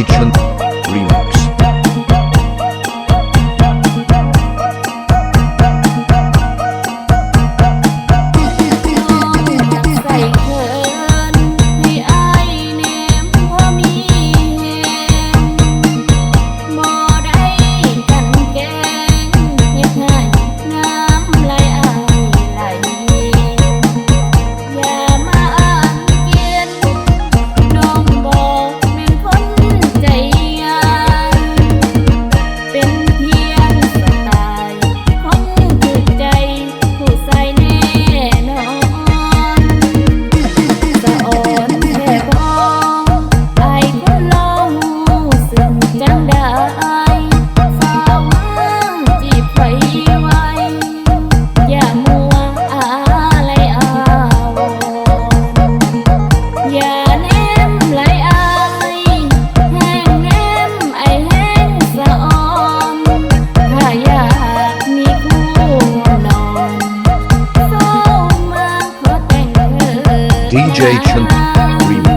Chun Remix. ใส่เขินให้อายแนมพอมีแฮงบ่ได้กันแกล้งเฮ็ดให้น้ำลายอายไหลอย่ามาอ้างเกียจน้องบ่แม่นคนใจยานเป็นเพียงสไตล์คนถูกใจผู้ใส่แน่นอน สะอ่อนแค่พอไอ้คนลองสึกจังได้ฝ่ามาจีบไฟไว้อย่ามัวอะไรอาวรอย่าแนมไหลอายแห้งแนมไอแห้งสะอ่อนถ้าอยากมีคู่นอนโซมาขอแต่งเธอ DJ Chun Remix.